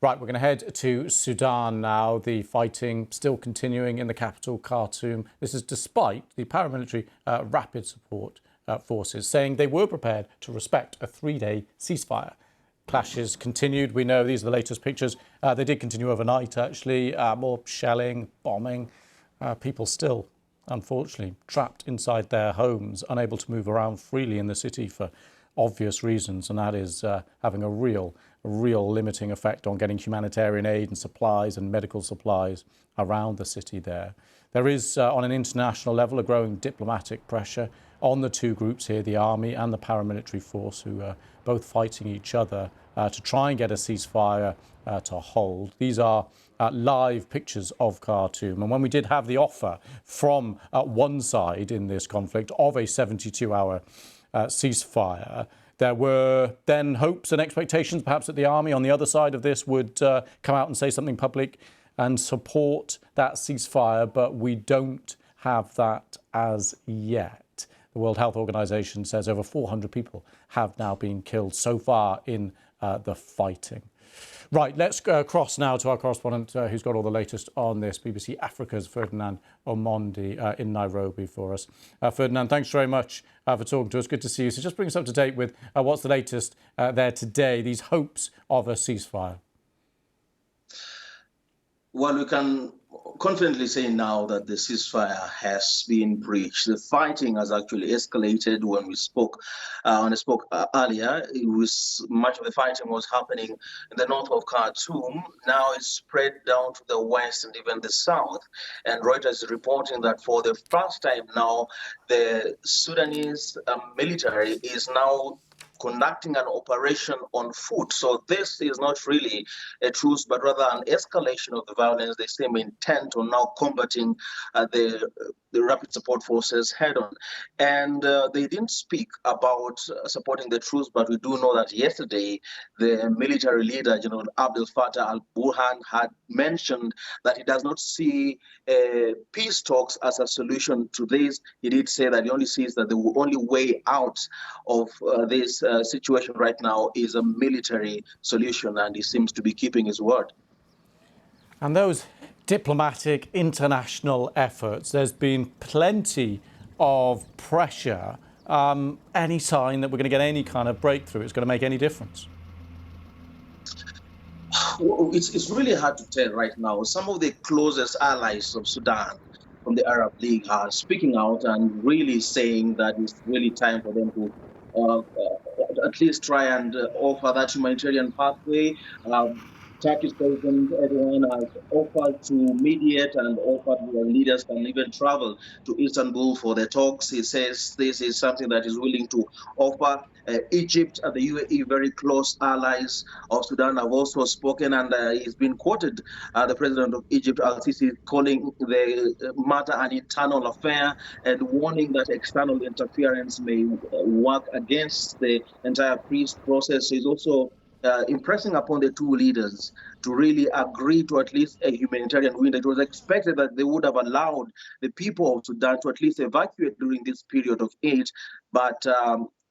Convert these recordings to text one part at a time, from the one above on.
Right, we're going to head to Sudan now. The fighting still continuing in the capital, Khartoum. This is despite the paramilitary rapid support forces saying they were prepared to respect a 3-day ceasefire. Clashes continued. We know these are the latest pictures. They did continue overnight, actually. More shelling, bombing. People still, unfortunately, trapped inside their homes, unable to move around freely in the city for obvious reasons, and that is having a real limiting effect on getting humanitarian aid and supplies and medical supplies around the city there. There is, on an international level, a growing diplomatic pressure on the two groups here, the army and the paramilitary force, who are both fighting each other to try and get a ceasefire to hold. These are live pictures of Khartoum. And when we did have the offer from one side in this conflict of a 72-hour ceasefire, there were then hopes and expectations perhaps that the army on the other side of this would come out and say something public and support that ceasefire, but we don't have that as yet. The World Health Organization says over 400 people have now been killed so far in the fighting. Right, let's cross now to our correspondent who's got all the latest on this, BBC Africa's Ferdinand Omondi in Nairobi for us. Ferdinand, thanks very much for talking to us. Good to see you. So just bring us up to date with what's the latest there today, these hopes of a ceasefire. Well, we can confidently say now that the ceasefire has been breached. The fighting has actually escalated. When we spoke, earlier, much of the fighting was happening in the north of Khartoum. Now it's spread down to the west and even the south. And Reuters is reporting that for the first time now, the Sudanese military is now conducting an operation on foot. So this is not really a truce, but rather an escalation of the violence. They seem intent on now combating the rapid support forces head on. And they didn't speak about supporting the truce, but we do know that yesterday the military leader, General al-Fitr al-Burhan, had mentioned that he does not see peace talks as a solution to this. He did say that he only sees that the only way out of this situation right now is a military solution, and he seems to be keeping his word. And those diplomatic international efforts, there's been plenty of pressure. Any sign that we're going to get any kind of breakthrough is going to make any difference? Well, it's really hard to tell right now. Some of the closest allies of Sudan from the Arab League are speaking out and really saying that it's really time for them to at least try and offer that humanitarian pathway. Turkish President Erdogan has offered to mediate and offered that leaders can even travel to Istanbul for the talks. He says this is something that is willing to offer. Egypt and the UAE, very close allies of Sudan, have also spoken, and he's been quoted, the president of Egypt, al-Sisi, calling the matter an internal affair and warning that external interference may work against the entire peace process. He's also impressing upon the two leaders to really agree to at least a humanitarian window. It was expected that they would have allowed the people of Sudan to at least evacuate during this period of aid, but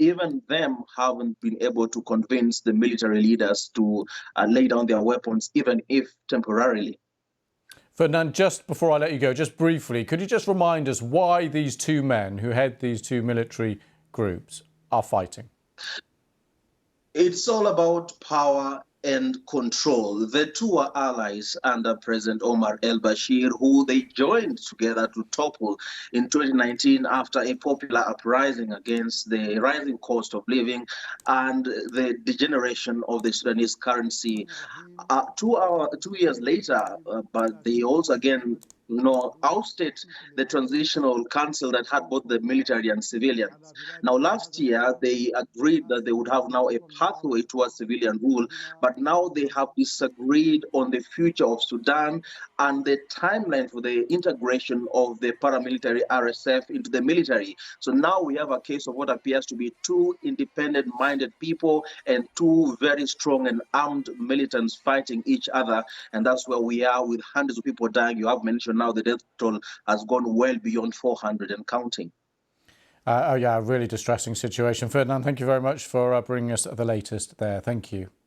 even them haven't been able to convince the military leaders to lay down their weapons, even if temporarily. Ferdinand, just before I let you go, just briefly, could you just remind us why these two men who head these two military groups are fighting? It's all about power and control. The two are allies under President Omar al-Bashir, who they joined together to topple in 2019 after a popular uprising against the rising cost of living and the degeneration of the Sudanese currency. 2 years later, but they also again ousted the transitional council that had both the military and civilians. Now, last year, they agreed that they would have now a pathway towards civilian rule, but now they have disagreed on the future of Sudan and the timeline for the integration of the paramilitary RSF into the military. So now we have a case of what appears to be two independent-minded people and two very strong and armed militants fighting each other. And that's where we are, with hundreds of people dying. You have mentioned now the death toll has gone well beyond 400 and counting. Oh yeah, really distressing situation. Ferdinand, thank you very much for bringing us the latest there. Thank you.